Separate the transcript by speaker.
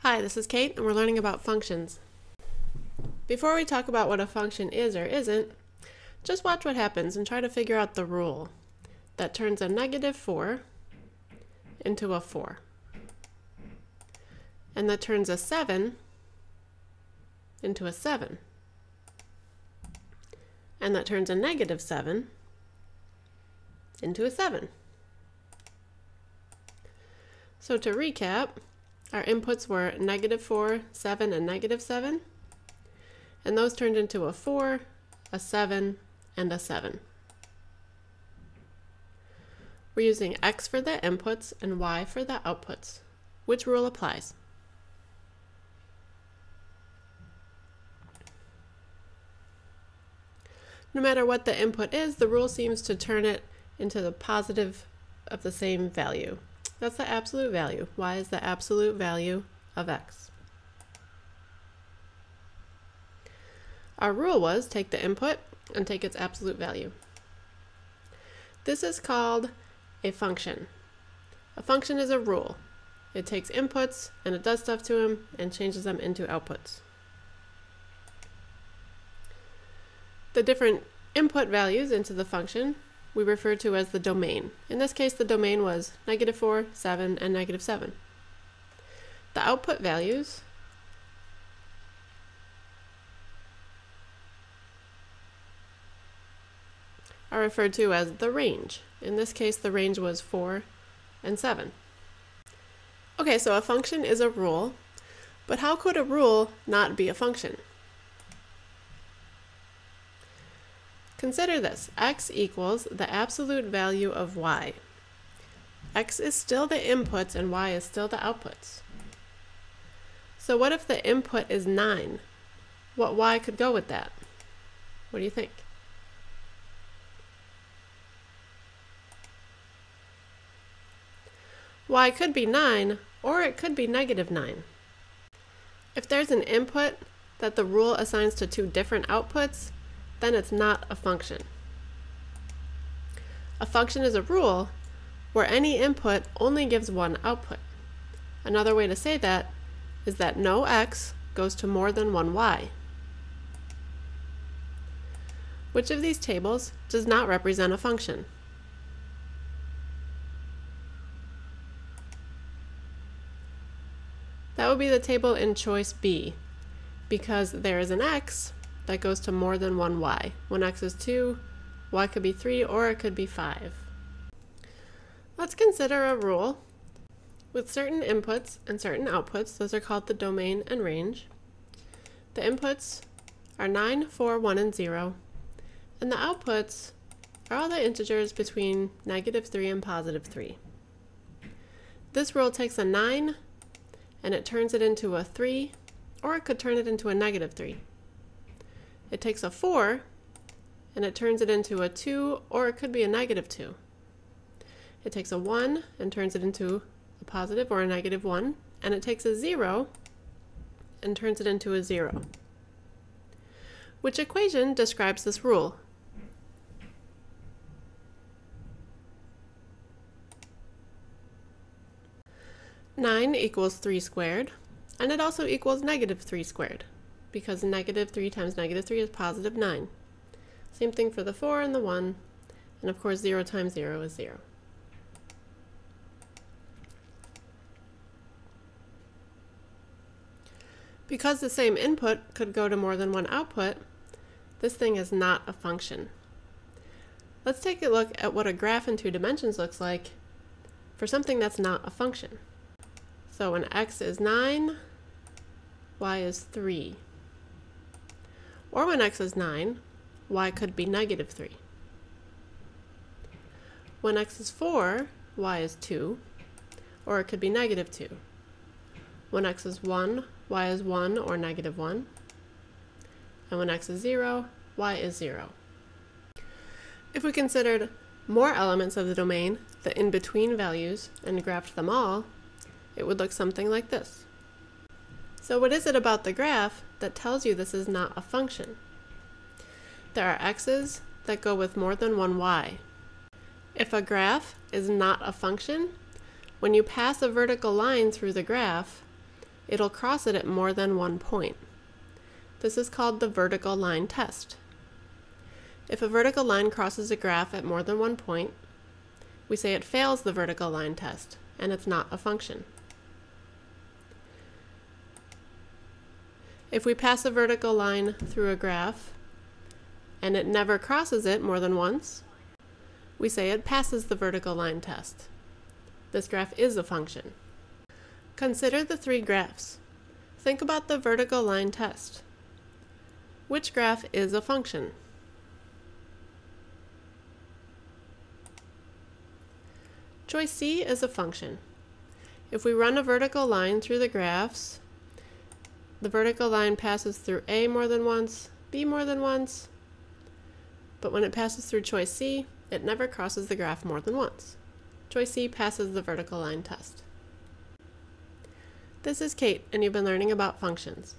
Speaker 1: Hi, this is Kate, and we're learning about functions. Before we talk about what a function is or isn't, just watch what happens and try to figure out the rule that turns a -4 into a 4, and that turns a 7 into a 7, and that turns a -7 into a 7. So to recap, our inputs were -4, 7, and -7, and those turned into a 4, a 7, and a 7. We're using X for the inputs and Y for the outputs. Which rule applies? No matter what the input is, the rule seems to turn it into the positive of the same value. That's the absolute value. Y is the absolute value of X. Our rule was take the input and take its absolute value. This is called a function. A function is a rule. It takes inputs and it does stuff to them and changes them into outputs. The different input values into the function we refer to as the domain. In this case, the domain was -4, 7, and -7. The output values are referred to as the range. In this case, the range was 4 and 7. Okay, so a function is a rule, but how could a rule not be a function? Consider this. X equals the absolute value of Y. X is still the inputs and Y is still the outputs. So what if the input is 9? What Y could go with that? What do you think? Y could be 9, or it could be -9. If there's an input that the rule assigns to two different outputs, then it's not a function. A function is a rule where any input only gives one output. Another way to say that is that no X goes to more than one Y. Which of these tables does not represent a function? That would be the table in choice B, because there is an X that goes to more than one Y. When X is 2, Y could be 3, or it could be 5. Let's consider a rule with certain inputs and certain outputs. Those are called the domain and range. The inputs are 9, 4, 1, and 0, and the outputs are all the integers between -3 and +3. This rule takes a 9 and it turns it into a 3, or it could turn it into a -3. It takes a 4 and it turns it into a 2, or it could be a -2. It takes a 1 and turns it into a positive or a -1, and it takes a 0 and turns it into a 0. Which equation describes this rule? Nine equals 3 squared, and it also equals -3 squared, because -3 times -3 is +9. Same thing for the 4 and the 1, and of course 0 times 0 is 0. Because the same input could go to more than one output, this thing is not a function. Let's take a look at what a graph in 2 dimensions looks like for something that's not a function. So when X is 9, Y is 3. Or when X is 9, Y could be -3. When X is 4, Y is 2, or it could be -2. When X is 1, Y is 1 or -1. And when X is 0, Y is 0. If we considered more elements of the domain, the in-between values, and graphed them all, it would look something like this. So what is it about the graph that tells you this is not a function? There are x's that go with more than one y. If a graph is not a function, when you pass a vertical line through the graph, it'll cross it at more than one point. This is called the vertical line test. If a vertical line crosses a graph at more than one point, we say it fails the vertical line test, and it's not a function. If we pass a vertical line through a graph, and it never crosses it more than once, we say it passes the vertical line test. This graph is a function. Consider the three graphs. Think about the vertical line test. Which graph is a function? Choice C is a function. If we run a vertical line through the graphs, the vertical line passes through A more than once, B more than once, but when it passes through choice C, it never crosses the graph more than once. Choice C passes the vertical line test. This is Kate, and you've been learning about functions.